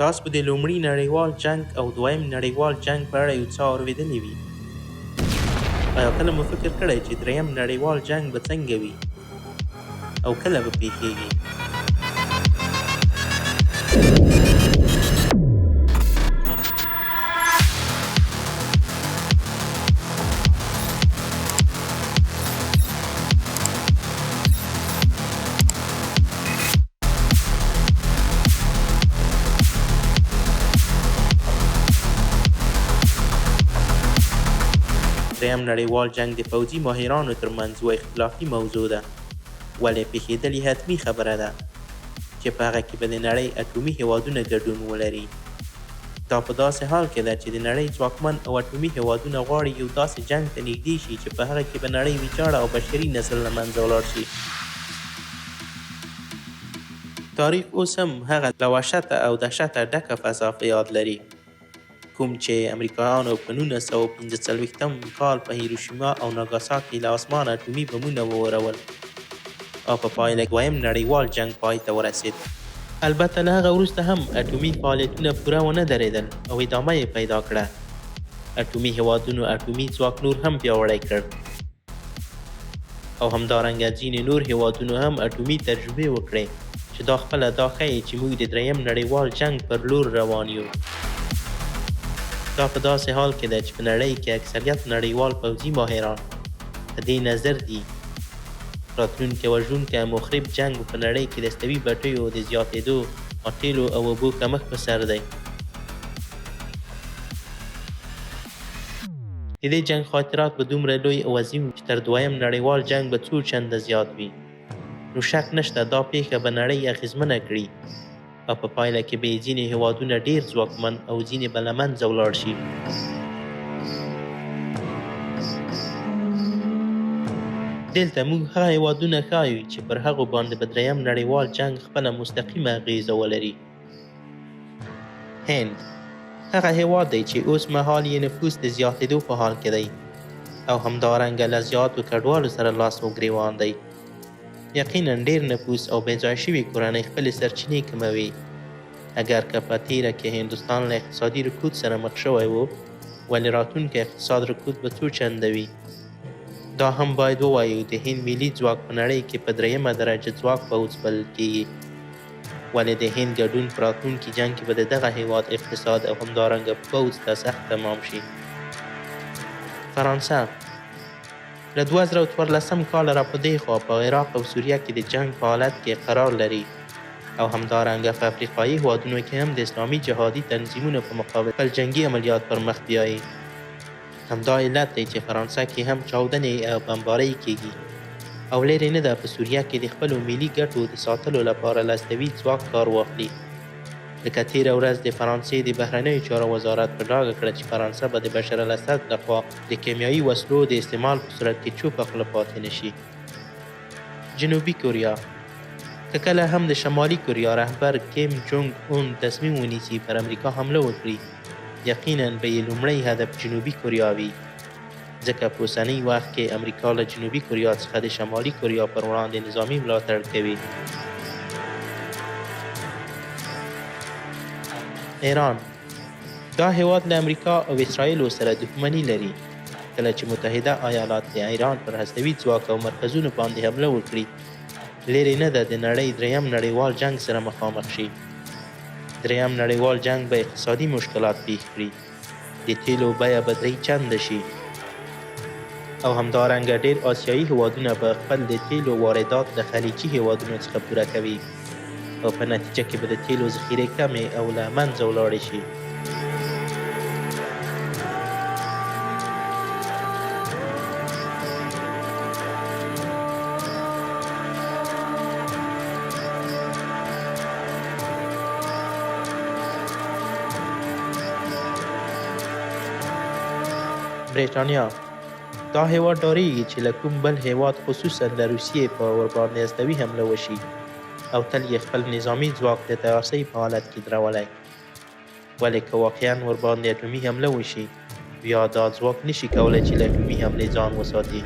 تاسو به د لومړي نړیوال جنګ او دویم نړیوال جنګ په اړه یو څه اورېدلي وي. ایا کله مو فکر کړی چې دریم نړیوال جنګ به څنګه وي او کله به پیښیږي؟ دریم نړیوال جنګ د پوځي ماهرانو ترمنځ یوه اختلافي موضوع ده، ولې پیښیدل یې حتمي خبره ده چې په هغه کې به د نړۍ اټومي هیوادونه ګډون ولري. دا په داسې حال کې ده چې د نړۍ ځواکمن او اټومي هیوادونه غواړي یو داسې جنګ ته نږدې شي چې په هغه کې به نړۍ ویجاړه او بشري نسل له منځه ولاړ شي. تاریخ اوس هم هغه له وحشته او دهشته ډکه فضا په یاد لري، کوم چې امریکایانو په 1945 کال په هیروشیما او ناګاساکي له اسمانه اټومي بمونه وورول او په پایله کې دویم نړیوال جنګ پای ته ورسید. البته له هغه وروسته هم اټومي فعالیتونه پوره ونه درېدل او ادامه یې پیدا کړه. اټومي هیوادونو اټومي ځواک نور هم پیاوړی کړ او همدارنګه ځینې نور هیوادونو هم اټومي تجربې وکړې چې دا خپله دا ښیي چې موږ د دریم نړیوال جنګ پر لور روان یو. دا په داسې حال کې ده چې په نړۍ کې اکثریت نړیوال پوځي ماهران په دې نظر دي راتلونکی وژونکی او مخرب جنګ په نړۍ کې د استوي بټیو د زیاتېدو او تیلو او اوبو کمښت په سر دی. د دې جنګ خاطرات به دومره لوی او عظیم چې تر دویم نړیوال جنګ به څو چنده زیات وي. نو شک نشته دا پیښه به نړۍ اغېزمنه کړي او په پایله کې به ځینې هیوادونه ډېر ځواکمن او ځینې به له منځه ولاړ شي. دلته موږ هغه هیوادونه ښایو چې پر هغو باندې به دریم نړیوال جنګ خپله مستقیمه اغېزه ولري. هند هغه هیواد دی چې اوس مهال یې نفوس د زیاتېدو په حال کې دی او همدارنګه له زیاتو کډوالو سره لاس و ګرېوان دی. یقینا ډیر نفوس او بېځای شوي کورنۍ خپلې سرچینې کموي. اگر که په تیره کې هندوستان له اقتصادي رکود سره مخ شوی و، ولې راتلونکی اقتصاد رکود به څو چنده وي. دا هم باید ووایو د هند ملي ځواک په نړۍ کې په دریمه درجه ځواک پوځ بلل کیږي، ولې د هند ګډون په راتلونکي جنګ کې به د دغه هیواد اقتصاد او همدارنګه پوځ ته سخت تمام شي. فرانسه له 2014 کال را په دې خوا په عراق او سوریه کې د جنګ په حالت کې قرار لري او همدارنګه په افریقایي هیوادونو کې هم د اسلامي جهادي تنظیمونو په مقابل خپل جنګي عملیات پر مخ بیایي. همدا علت دی چې فرانسه کې هم چاودنې او بمبارۍ کېږي او لرې نه ده په سوریه کې د خپلو ملي ګټو د ساتلو لپاره له استوي ځواک کار واخلي. لکه تېره ورځ د فرانسې د بهرنیو چارو وزارت په ډاګه کړه چې فرانسه به د بشر الاسد لخوا د کیمیاوي وسلو د استعمال په صورت کې چوپه خوله پاتې نه شي. جنوبي کوریا که کله هم د شمالي کوریا رهبر کیم جونګ اون تصمیم ونیسي پر امریکا حمله وکړي، یقینا به یې لومړی هدف جنوبي کوریا وي، ځکه په اوسني وخت کې امریکا له جنوبي کوریا څخه د شمالي کوریا پر وړاندې نظامي ملاتړ کوي. ایران دا هیواد له امریکا او اسرائیلو سره دښمني لري. کله چې متحده ایالات د ایران پر هستوي ځواک او مرکزونو باندې حمله وکړي، لرې نه ده د نړۍ دریم نړیوال جنګ سره مخامخ شي. دریم نړیوال جنګ به اقتصادي مشکلات پیښ کړي، د تیلو بیه به 3 چنده شي او همدارنګه ډېر آسیایي هیوادونه به خپل د تیلو واردات له خلیجي هیوادونو څخه پوره کوي او په نتیجه کې به د تیلو ذخیرې کمې او له منځه ولاړې شي. بریټانیا دا هیواد ډارېږي چې له کوم بل هیواد خصوصا د روسیې په ورباندې استوي حمله وشي او تل یې خپل نظامي ځواک د تیارسۍ په حالت کې درولی. ولې که واقعا ورباندې اټومي حمله وشي، بیا دا ځواک نشي کولی چې له اټومي حملې ځان وساتي.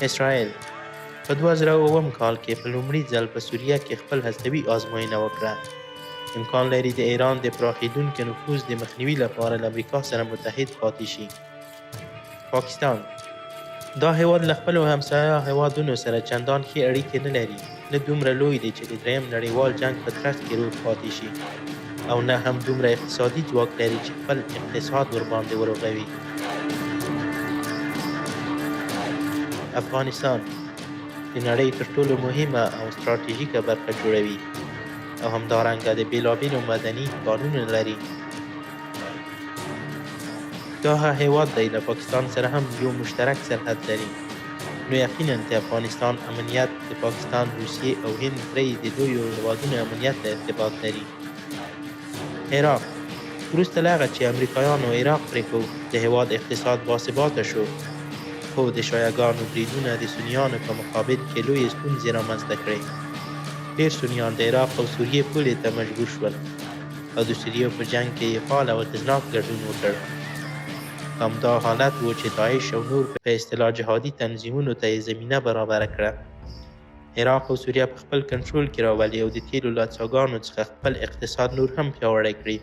اسرائیل په 2007 کال کې په لومړي ځل په سوریه کې خپل هستوي آزموینه وکړه. امکان لري د ایران د پراخېدونکي نفوذ د مخنیوي لپاره له امریکا سره متحد پاتې شي. پاکستان دا هیواد له خپلو همسایه هیوادونو سره چندان ښې اړیکې نه لري، نه دومره لوی دی چې د دریم نړیوال جنګ په ترڅ کې روغ پاتې شي، او نه هم دومره اقتصادي ځواک لري چې خپل اقتصاد ورباندې ورغوي. افغانستان د نړۍ تر ټولو مهمه او ستراتیژیکه برخه جوړوي او همدارنګه د بېلابېلو مدني کانونو لري. دا هیواد دی له پاکستان سره هم یو مشترک سرحد لري، نو یقینا د افغانستان امنیت د پاکستان، روسیې او هند درې د لویو هیوادونو امنیت ته ارتباط لري. عراق وروسته له هغه چې امریکایانو عراق پرېښود، د هیواد اقتصاد باثباته شو، خو د شیعهګانو بریدونه د سنیانو په مقابل کې لویې ستونزې رامنځته کړې. ډېر سنیان د عراق او سوریې پولې ته مجبور شول او د سوریې په جنګ کې یې فعال او اغېزناک ګډون وکړ. همدا حالت و چې داعش او نور په اصطلاح جهادي تنظیمونو ته یې زمینه برابره کړه. عراق او سوریه په خپل کنټرول کې راولي او د تیلو له څاګانو څخه خپل اقتصاد نور هم پیاوړی کړي.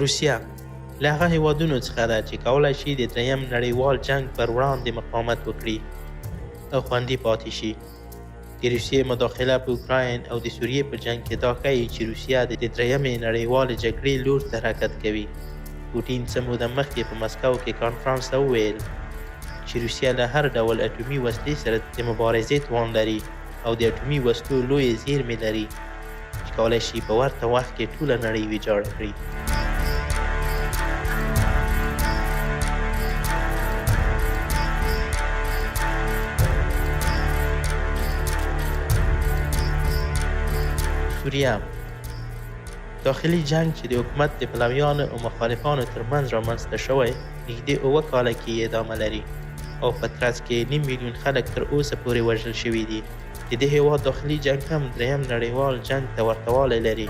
روسیه له هغه هیوادونو څخه ده چې کولی شي د دریم نړیوال جنګ پر وړاندې مقاومت وکړي او خوندي پاتې شي. د روسیې مداخله په اوکراین او د سوریې په جنګ کې دا ښیي چې روسیه د دریمې نړیوالې جګړې لور ته حرکت کوي. پوټین څه موده مخکې په مسکو کې کانفرانس ته وویل چې روسیه له هر ډول اټومي وسلې سره د مبارزې توان لري او د اټومي وسلو لویې زیرمې لري چې کولی شي په ورته وخت کې ټوله نړۍ ویجاړه کړي. سوریه داخلي جنگ چې د حکومت د پلویانو او مخالفانو ترمنځ رامنځته شوی نږدې 7 کاله کې ادامه لري او په ترڅ کې 2 میلیون خلک تر اوسه پورې وژل شوي دي. د دې هیواد داخلي جنگ هم دریم نړیوال جنگ ته ورته والی لري.